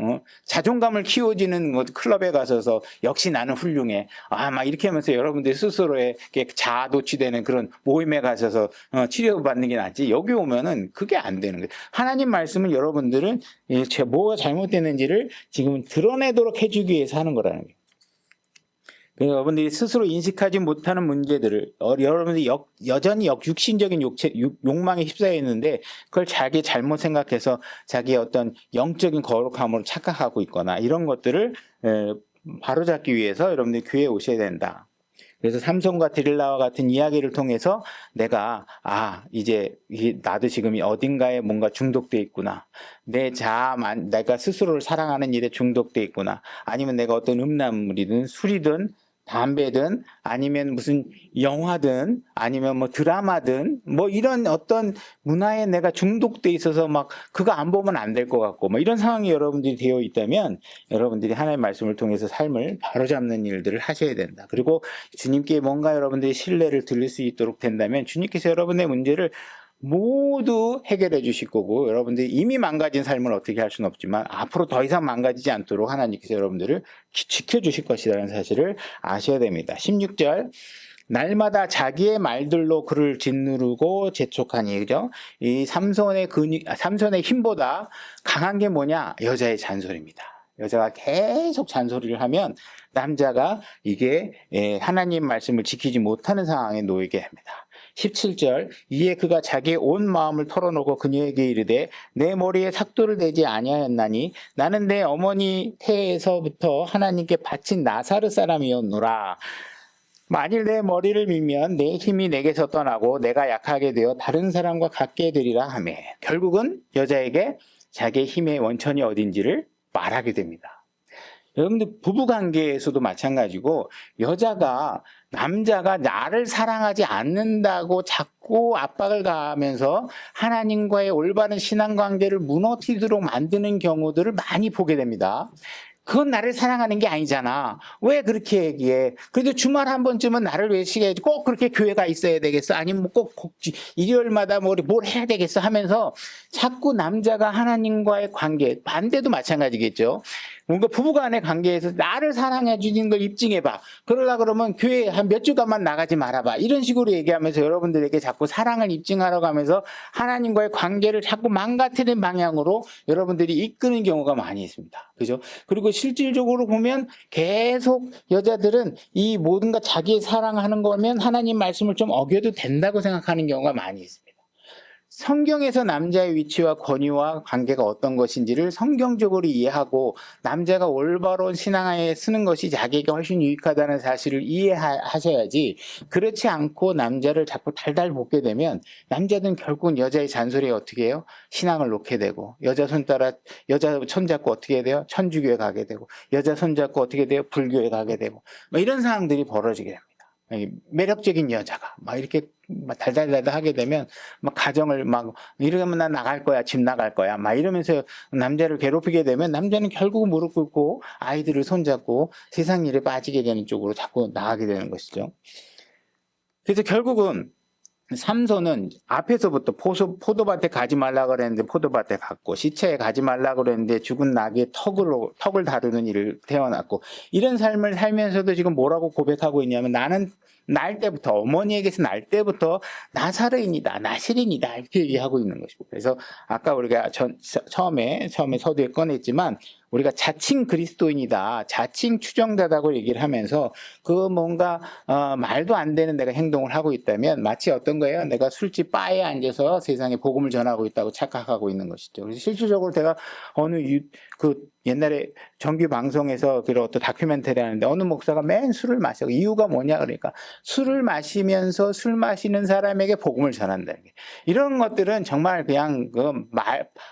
자존감을 키워지는 클럽에 가서서 역시 나는 훌륭해. 막 이렇게 하면서 여러분들이 스스로에 자아 도취되는 그런 모임에 가셔서 치료받는 게 낫지. 여기 오면은 그게 안 되는 거예요. 하나님 말씀은 여러분들은 뭐가 잘못됐는지를 지금 드러내도록 해주기 위해서 하는 거라는 거예요. 여러분들이 스스로 인식하지 못하는 문제들을 여러분들이 여전히 육신적인 욕망에 휩싸여 있는데 그걸 자기 잘못 생각해서 자기의 어떤 영적인 거룩함으로 착각하고 있거나 이런 것들을 바로잡기 위해서 여러분들이 교회에 오셔야 된다. 그래서 삼손과 드릴라와 같은 이야기를 통해서 내가 이제 나도 지금 어딘가에 뭔가 중독돼 있구나. 내가 스스로를 사랑하는 일에 중독돼 있구나. 아니면 내가 어떤 음란물이든 술이든 담배든 아니면 무슨 영화든 아니면 뭐 드라마든 뭐 이런 어떤 문화에 내가 중독돼 있어서 막 그거 안 보면 안 될 것 같고 뭐 이런 상황이 여러분들이 되어 있다면 여러분들이 하나님의 말씀을 통해서 삶을 바로잡는 일들을 하셔야 된다. 그리고 주님께 뭔가 여러분들이 신뢰를 드릴 수 있도록 된다면 주님께서 여러분의 문제를 모두 해결해 주실 거고 여러분들이 이미 망가진 삶을 어떻게 할 수는 없지만 앞으로 더 이상 망가지지 않도록 하나님께서 여러분들을 지켜주실 것이라는 사실을 아셔야 됩니다. 16절 날마다 자기의 말들로 그를 짓누르고 재촉하니 그죠? 이 삼손의 힘보다 강한 게 뭐냐? 여자의 잔소리입니다. 여자가 계속 잔소리를 하면 남자가 이게 하나님 말씀을 지키지 못하는 상황에 놓이게 합니다. 17절 이에 그가 자기의 온 마음을 털어놓고 그녀에게 이르되 내 머리에 삭도를 대지 아니하였나니 나는 내 어머니 태에서부터 하나님께 바친 나사렛 사람이었노라. 만일 내 머리를 밀면 내 힘이 내게서 떠나고 내가 약하게 되어 다른 사람과 같게 되리라 하며 결국은 여자에게 자기의 힘의 원천이 어딘지를 말하게 됩니다. 여러분들 부부관계에서도 마찬가지고 남자가 나를 사랑하지 않는다고 자꾸 압박을 가하면서 하나님과의 올바른 신앙관계를 무너뜨리도록 만드는 경우들을 많이 보게 됩니다. 그건 나를 사랑하는 게 아니잖아. 왜 그렇게 얘기해? 그래도 주말 한 번쯤은 나를 외치게 해야지. 꼭 그렇게 교회가 있어야 되겠어? 아니면 꼭 일요일마다 뭘 해야 되겠어? 하면서 자꾸 남자가 하나님과의 관계, 반대도 마찬가지겠죠. 뭔가 부부간의 관계에서 나를 사랑해 주는 걸 입증해봐. 그러려 그러면 교회 한 몇 주간만 나가지 말아봐. 이런 식으로 얘기하면서 여러분들에게 자꾸 사랑을 입증하라고 하면서 하나님과의 관계를 자꾸 망가뜨리는 방향으로 여러분들이 이끄는 경우가 많이 있습니다. 그죠? 그리고 실질적으로 보면 계속 여자들은 이 모든가 자기의 사랑하는 거면 하나님 말씀을 좀 어겨도 된다고 생각하는 경우가 많이 있습니다. 성경에서 남자의 위치와 권위와 관계가 어떤 것인지를 성경적으로 이해하고 남자가 올바른 신앙에 쓰는 것이 자기에게 훨씬 유익하다는 사실을 이해하셔야지 그렇지 않고 남자를 자꾸 달달 볶게 되면 남자들은 결국은 여자의 잔소리에 어떻게 해요? 신앙을 놓게 되고 여자 손잡고 어떻게 돼요? 천주교에 가게 되고 여자 손잡고 어떻게 돼요? 불교에 가게 되고 이런 상황들이 벌어지게 됩니다. 매력적인 여자가 막 이렇게 달달달달 하게 되면 막 가정을 막 이러면 나 나갈 거야, 집 나갈 거야 막 이러면서 남자를 괴롭히게 되면 남자는 결국 무릎 꿇고 아이들을 손잡고 세상 일에 빠지게 되는 쪽으로 자꾸 나가게 되는 것이죠. 그래서 결국은 삼손은 앞에서부터 포도밭에 가지 말라고 그랬는데 포도밭에 갔고 시체에 가지 말라고 그랬는데 죽은 낙의 턱을 다루는 일을 태어났고 이런 삶을 살면서도 지금 뭐라고 고백하고 있냐면 나는 날 때부터 어머니에게서 날 때부터 나사렛인이다 나실인이다 이렇게 얘기하고 있는 것이고 그래서 아까 우리가 처음에 서두에 꺼냈지만 우리가 자칭 그리스도인이다 자칭 추정자다고 얘기를 하면서 그 뭔가 말도 안 되는 내가 행동을 하고 있다면 마치 어떤 거예요? 내가 술집 바에 앉아서 세상에 복음을 전하고 있다고 착각하고 있는 것이죠. 그래서 실질적으로 내가 어느 옛날에 정규 방송에서 그런 어떤 다큐멘터리 하는데 어느 목사가 맨 술을 마셔. 이유가 뭐냐 그러니까 술을 마시면서 술 마시는 사람에게 복음을 전한다는 게. 이런 것들은 정말 그냥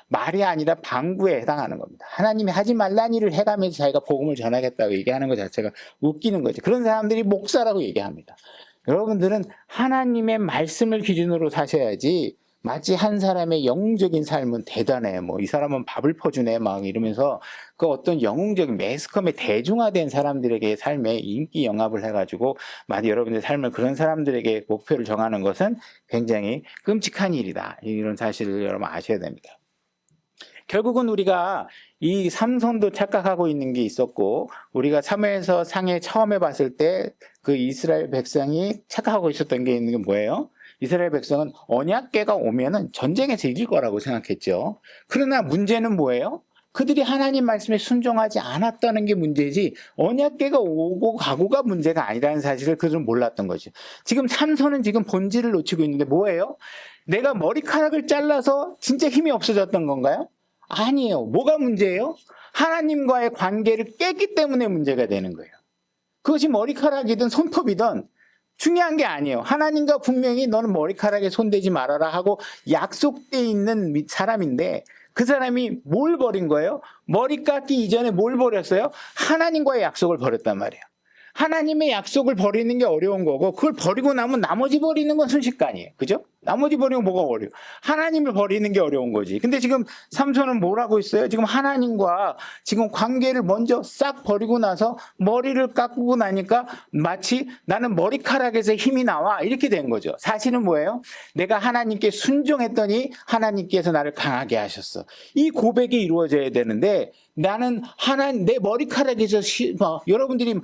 말이 아니라 방구에 해당하는 겁니다. 하나님이 하지 말란 일을 해가면서 자기가 복음을 전하겠다고 얘기하는 것 자체가 웃기는 거죠. 그런 사람들이 목사라고 얘기합니다. 여러분들은 하나님의 말씀을 기준으로 사셔야지 마치 한 사람의 영웅적인 삶은 대단해. 뭐 이 사람은 밥을 퍼주네 막 이러면서 그 어떤 영웅적인 매스컴에 대중화된 사람들에게 삶에 인기 영합을 해가지고 만약 여러분의 삶을 그런 사람들에게 목표를 정하는 것은 굉장히 끔찍한 일이다. 이런 사실을 여러분 아셔야 됩니다. 결국은 우리가 이 삼손도 착각하고 있는 게 있었고 우리가 사무엘서 상에 처음에 봤을 때 그 이스라엘 백성이 착각하고 있었던 게 있는 게 뭐예요? 이스라엘 백성은 언약궤가 오면은 전쟁에서 이길 거라고 생각했죠. 그러나 문제는 뭐예요? 그들이 하나님 말씀에 순종하지 않았다는 게 문제지 언약궤가 오고 가고가 문제가 아니라는 사실을 그들은 몰랐던 거죠. 지금 삼손은 지금 본질을 놓치고 있는데 뭐예요? 내가 머리카락을 잘라서 진짜 힘이 없어졌던 건가요? 아니에요. 뭐가 문제예요? 하나님과의 관계를 깼기 때문에 문제가 되는 거예요. 그것이 머리카락이든 손톱이든 중요한 게 아니에요. 하나님과 분명히 너는 머리카락에 손대지 말아라 하고 약속돼 있는 사람인데 그 사람이 뭘 버린 거예요? 머리 깎기 이전에 뭘 버렸어요? 하나님과의 약속을 버렸단 말이에요. 하나님의 약속을 버리는 게 어려운 거고 그걸 버리고 나면 나머지 버리는 건 순식간이에요. 그죠? 나머지 버리면 뭐가 어려워? 하나님을 버리는 게 어려운 거지. 근데 지금 삼손은 뭘 하고 있어요? 지금 하나님과 지금 관계를 먼저 싹 버리고 나서 머리를 깎고 나니까 마치 나는 머리카락에서 힘이 나와 이렇게 된 거죠. 사실은 뭐예요? 내가 하나님께 순종했더니 하나님께서 나를 강하게 하셨어. 이 고백이 이루어져야 되는데 나는 내 머리카락에서 여러분들이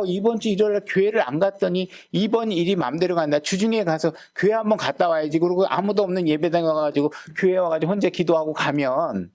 이번 주 일요일에 교회를 안 갔더니 이번 일이 맘대로 간다. 주중에 가서 교회 한번 갔다 와야지. 그리고 아무도 없는 예배당에 와가지고 교회 와가지고 혼자 기도하고 가면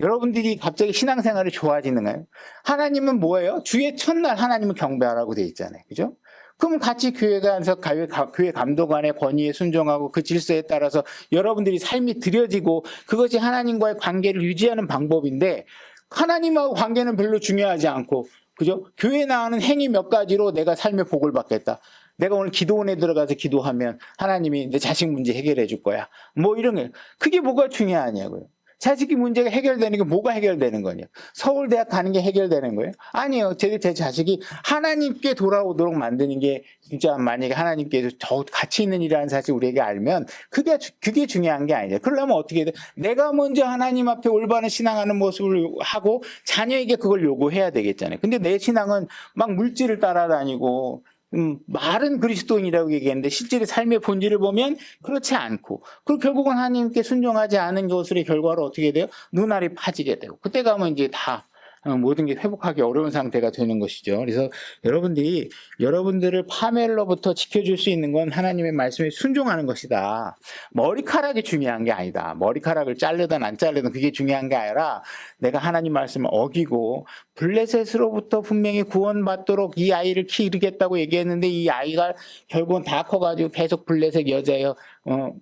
여러분들이 갑자기 신앙생활이 좋아지는가요? 하나님은 뭐예요? 주의 첫날 하나님을 경배하라고 돼 있잖아요. 그죠? 그럼 같이 교회 가서 교회 감독관의 권위에 순종하고 그 질서에 따라서 여러분들이 삶이 드려지고 그것이 하나님과의 관계를 유지하는 방법인데 하나님하고 관계는 별로 중요하지 않고 그죠? 교회 나가는 행위 몇 가지로 내가 삶의 복을 받겠다. 내가 오늘 기도원에 들어가서 기도하면 하나님이 내 자식 문제 해결해 줄 거야. 뭐 이런 게 그게 뭐가 중요하냐고요. 자식이 문제가 해결되는 게 뭐가 해결되는 거냐? 서울대학 가는 게 해결되는 거예요? 아니에요. 제 자식이 하나님께 돌아오도록 만드는 게 진짜 만약에 하나님께서 더 가치 있는 일이라는 사실 우리에게 알면 그게 중요한 게 아니죠. 그러려면 어떻게 해야 돼? 내가 먼저 하나님 앞에 올바른 신앙하는 모습을 하고 자녀에게 그걸 요구해야 되겠잖아요. 근데 내 신앙은 막 물질을 따라다니고 말은 그리스도인이라고 얘기했는데 실제로 삶의 본질을 보면 그렇지 않고 그리고 결국은 하나님께 순종하지 않은 것의 결과로 어떻게 돼요? 눈알이 파지게 되고 그때 가면 이제 다 모든 게 회복하기 어려운 상태가 되는 것이죠. 그래서 여러분들이 여러분들을 파멸로부터 지켜줄 수 있는 건 하나님의 말씀에 순종하는 것이다. 머리카락이 중요한 게 아니다. 머리카락을 자르든 안 자르든 그게 중요한 게 아니라 내가 하나님 말씀을 어기고 블레셋으로부터 분명히 구원받도록 이 아이를 기르겠다고 얘기했는데 이 아이가 결국은 다 커가지고 계속 블레셋 여자에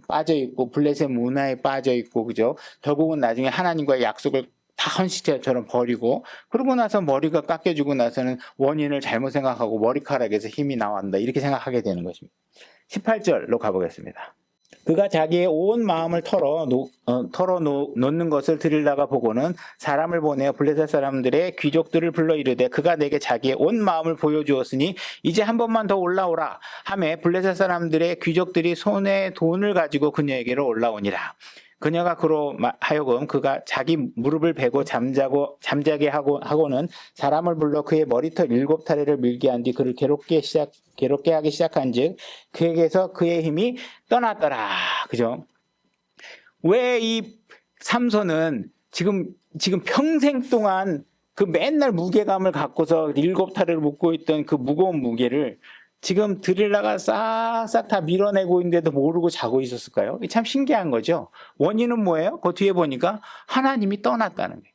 빠져있고 블레셋 문화에 빠져있고 그죠? 결국은 나중에 하나님과의 약속을 다 헌시체처럼 버리고 그러고 나서 머리가 깎여주고 나서는 원인을 잘못 생각하고 머리카락에서 힘이 나온다 이렇게 생각하게 되는 것입니다. 18절로 가보겠습니다. 그가 자기의 온 마음을 털어놓는 것을 들으려가 보고는 사람을 보내어 블레셋 사람들의 귀족들을 불러 이르되 그가 내게 자기의 온 마음을 보여주었으니 이제 한 번만 더 올라오라 하매 블레셋 사람들의 귀족들이 손에 돈을 가지고 그녀에게로 올라오니라. 그녀가 그로 하여금 그가 자기 무릎을 베고 잠자게 하고는 사람을 불러 그의 머리털 7타래를 밀게 한 뒤 그를 괴롭게 하기 시작한즉 그에게서 그의 힘이 떠났더라. 그죠? 왜 이 삼손은 지금 평생 동안 그 맨날 무게감을 갖고서 7타래를 묶고 있던 그 무거운 무게를 지금 드릴라가 싹싹 다 밀어내고 있는데도 모르고 자고 있었을까요? 참 신기한 거죠. 원인은 뭐예요? 그 뒤에 보니까 하나님이 떠났다는 거예요.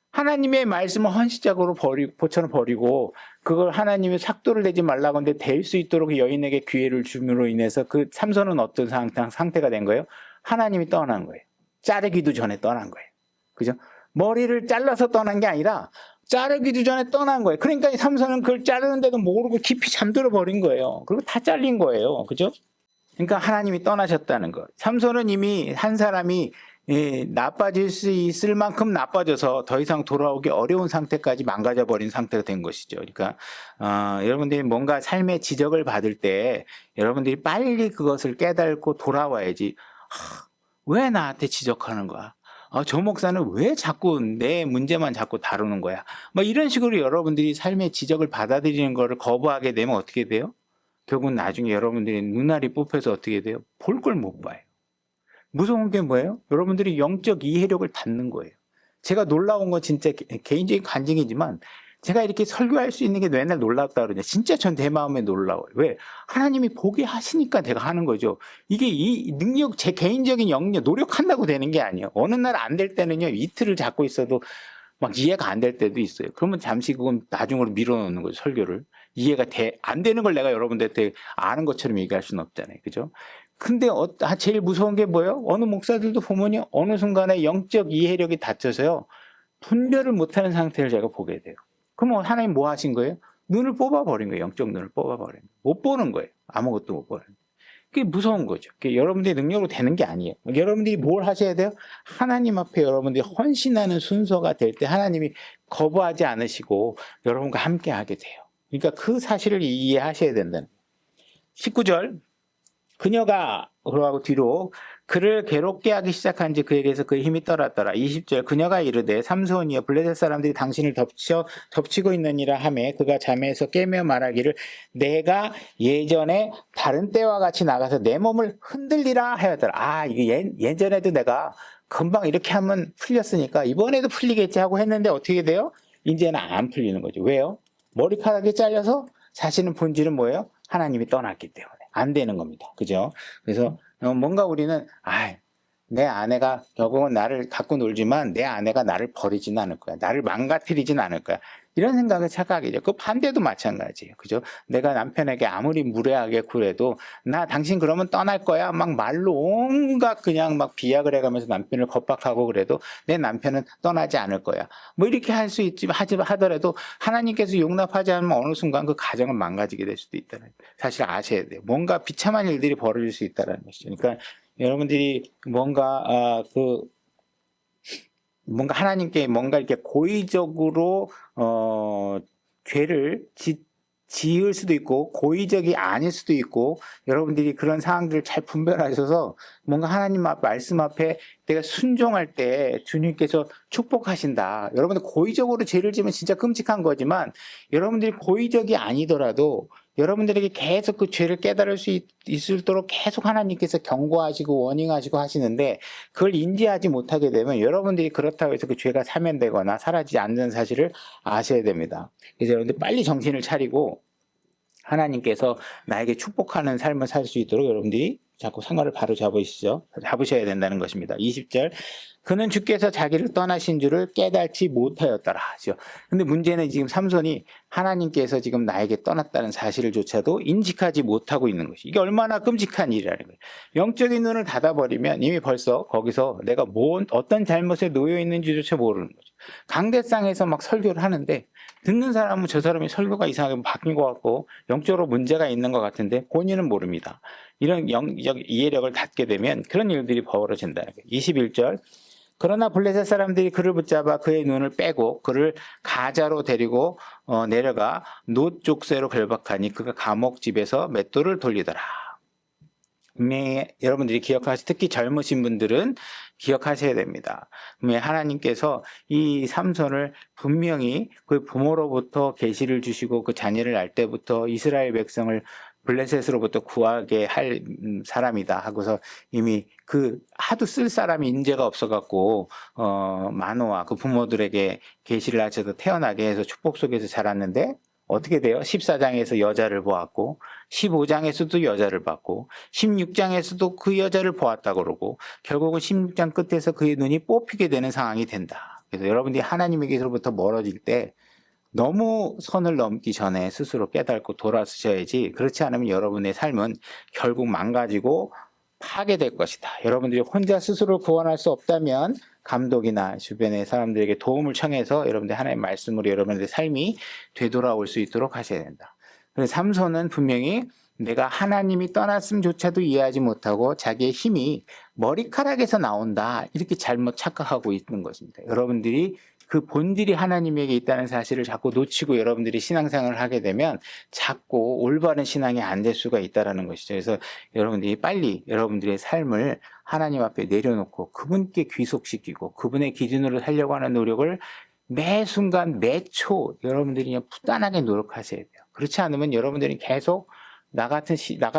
하나님의 말씀을 헌시적으로 보처럼 버리고 그걸 하나님이 삭도를 내지 말라고 하는데 될 수 있도록 여인에게 기회를 줌으로 인해서 그 삼손은 어떤 상태가 된 거예요? 하나님이 떠난 거예요. 자르기도 전에 떠난 거예요. 그죠? 머리를 잘라서 떠난 게 아니라 자르기도 전에 떠난 거예요. 그러니까 이 삼손은 그걸 자르는데도 모르고 깊이 잠들어 버린 거예요. 그리고 다 잘린 거예요. 그죠? 그러니까 하나님이 떠나셨다는 거. 삼손은 이미 한 사람이 나빠질 수 있을 만큼 나빠져서 더 이상 돌아오기 어려운 상태까지 망가져 버린 상태가 된 것이죠. 그러니까 여러분들이 뭔가 삶의 지적을 받을 때 여러분들이 빨리 그것을 깨닫고 돌아와야지. 왜 나한테 지적하는 거야? 저 목사는 왜 자꾸 내 문제만 자꾸 다루는 거야? 뭐 이런 식으로 여러분들이 삶의 지적을 받아들이는 거를 거부하게 되면 어떻게 돼요? 결국 나중에 여러분들이 눈알이 뽑혀서 어떻게 돼요? 볼 걸 못 봐요. 무서운 게 뭐예요? 여러분들이 영적 이해력을 닫는 거예요. 제가 놀라운 건 진짜 개인적인 간증이지만 제가 이렇게 설교할 수 있는 게 맨날 놀랍다 그러냐. 진짜 전 내 마음에 놀라워요. 왜? 하나님이 보게 하시니까 제가 하는 거죠. 이게 이 능력, 제 개인적인 영역, 노력한다고 되는 게 아니에요. 어느 날 안 될 때는요, 이틀을 잡고 있어도 막 이해가 안 될 때도 있어요. 그러면 잠시 그건 나중으로 밀어놓는 거죠, 설교를. 이해가 안 되는 걸 내가 여러분들한테 아는 것처럼 얘기할 수는 없잖아요. 그죠? 근데 제일 무서운 게 뭐예요? 어느 목사들도 보면요, 어느 순간에 영적 이해력이 닫혀서요, 분별을 못하는 상태를 제가 보게 돼요. 그럼 하나님 뭐 하신 거예요? 눈을 뽑아버린 거예요. 영적 눈을 뽑아버린 거예요. 못 보는 거예요. 아무것도 못 보는 거예요. 그게 무서운 거죠. 그게 여러분들의 능력으로 되는 게 아니에요. 여러분들이 뭘 하셔야 돼요? 하나님 앞에 여러분들이 헌신하는 순서가 될 때 하나님이 거부하지 않으시고 여러분과 함께 하게 돼요. 그러니까 그 사실을 이해하셔야 된다는 거예요. 19절. 그녀가 그러고 뒤로 그를 괴롭게 하기 시작한지 그에게서 그의 힘이 떨었더라. 20절. 그녀가 이르되 삼손이여 블레셋 사람들이 당신을 덮치고 있느니라 하매 그가 잠에서 깨며 말하기를 내가 예전에 다른 때와 같이 나가서 내 몸을 흔들리라 하였더라. 이게 예전에도 내가 금방 이렇게 하면 풀렸으니까 이번에도 풀리겠지 하고 했는데 어떻게 돼요? 이제는 안 풀리는 거죠. 왜요? 머리카락이 잘려서 자신의 본질은 뭐예요? 하나님이 떠났기 때문에. 안 되는 겁니다. 그죠? 그래서 뭔가 우리는 내 아내가 결국은 나를 갖고 놀지만 내 아내가 나를 버리지는 않을 거야. 나를 망가뜨리진 않을 거야. 이런 생각을 착각이죠. 그 반대도 마찬가지예요. 그죠? 내가 남편에게 아무리 무례하게 굴해도 나 당신 그러면 떠날 거야. 막 말로 온갖 그냥 막 비약을 해가면서 남편을 겁박하고 그래도 내 남편은 떠나지 않을 거야. 뭐 이렇게 할 수 있지만 하더라도 하나님께서 용납하지 않으면 어느 순간 그 가정은 망가지게 될 수도 있다는 사실 아셔야 돼요. 뭔가 비참한 일들이 벌어질 수 있다는 것이죠. 그러니까 여러분들이 뭔가 하나님께 뭔가 이렇게 고의적으로 죄를 지을 수도 있고 고의적이 아닐 수도 있고 여러분들이 그런 상황들을 잘 분별하셔서 뭔가 하나님 말씀 앞에 내가 순종할 때 주님께서 축복하신다. 여러분들 고의적으로 죄를 지으면 진짜 끔찍한 거지만 여러분들이 고의적이 아니더라도 여러분들에게 계속 그 죄를 깨달을 수 있도록 계속 하나님께서 경고하시고 워닝하시고 하시는데 그걸 인지하지 못하게 되면 여러분들이 그렇다고 해서 그 죄가 사면되거나 사라지지 않는 사실을 아셔야 됩니다. 그래서 여러분들 빨리 정신을 차리고 하나님께서 나에게 축복하는 삶을 살 수 있도록 여러분들이 자꾸 생활을 바로 잡으셔야 된다는 것입니다. 20절. 그는 주께서 자기를 떠나신 줄을 깨닫지 못하였더라 하죠. 근데 문제는 지금 삼손이 하나님께서 지금 나에게 떠났다는 사실을조차도 인식하지 못하고 있는 것이. 이게 얼마나 끔찍한 일이라는 거예요. 영적인 눈을 닫아버리면 이미 벌써 거기서 내가 어떤 잘못에 놓여 있는지조차 모르는 거죠. 강대상에서 막 설교를 하는데 듣는 사람은 저 사람이 설교가 이상하게 바뀐 것 같고 영적으로 문제가 있는 것 같은데 본인은 모릅니다. 이런 영적 이해력을 닫게 되면 그런 일들이 벌어진다는 거예요. 21절. 그러나 블레셋 사람들이 그를 붙잡아 그의 눈을 빼고 그를 가자로 데리고 내려가 놋 족쇄로 결박하니 그가 감옥집에서 맷돌을 돌리더라. 분명히 여러분들이 특히 젊으신 분들은 기억하셔야 됩니다. 분명히 하나님께서 이 삼손을 분명히 그 부모로부터 계시를 주시고 그 자녀를 날 때부터 이스라엘 백성을 블레셋으로부터 구하게 할 사람이다 하고서 이미 그 하도 쓸 사람이 인재가 없어갖고 마노아 그 부모들에게 계시를 하셔서 태어나게 해서 축복 속에서 자랐는데 어떻게 돼요? 14장에서 여자를 보았고 15장에서도 여자를 봤고 16장에서도 그 여자를 보았다고 그러고 결국은 16장 끝에서 그의 눈이 뽑히게 되는 상황이 된다. 그래서 여러분들이 하나님에게로부터 멀어질 때 너무 선을 넘기 전에 스스로 깨닫고 돌아서셔야지 그렇지 않으면 여러분의 삶은 결국 망가지고 파괴될 것이다. 여러분들이 혼자 스스로 구원할 수 없다면 감독이나 주변의 사람들에게 도움을 청해서 여러분들 하나님의 말씀으로 여러분들의 삶이 되돌아올 수 있도록 하셔야 된다. 그래서 삼손은 분명히 내가 하나님이 떠났음조차도 이해하지 못하고 자기의 힘이 머리카락에서 나온다 이렇게 잘못 착각하고 있는 것입니다. 여러분들이 그 본질이 하나님에게 있다는 사실을 자꾸 놓치고 여러분들이 신앙생활을 하게 되면 자꾸 올바른 신앙이 안 될 수가 있다는 것이죠. 그래서 여러분들이 빨리 여러분들의 삶을 하나님 앞에 내려놓고 그분께 귀속시키고 그분의 기준으로 살려고 하는 노력을 매 순간 매 초 여러분들이 그냥 부단하게 노력하셔야 돼요. 그렇지 않으면 여러분들이 계속 나같이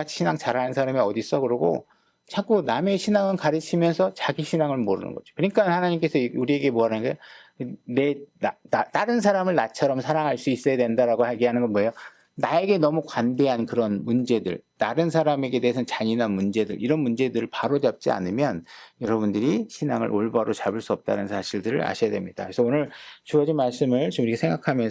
신앙 잘하는 사람이 어디 있어 그러고 자꾸 남의 신앙은 가르치면서 자기 신앙을 모르는 거죠. 그러니까 하나님께서 우리에게 뭐라는 거예요? 다른 사람을 나처럼 사랑할 수 있어야 된다라고 얘기하는 건 뭐예요? 나에게 너무 관대한 그런 문제들, 다른 사람에게 대해서는 잔인한 문제들, 이런 문제들을 바로잡지 않으면 여러분들이 신앙을 올바로 잡을 수 없다는 사실들을 아셔야 됩니다. 그래서 오늘 주어진 말씀을 좀 이렇게 생각하면서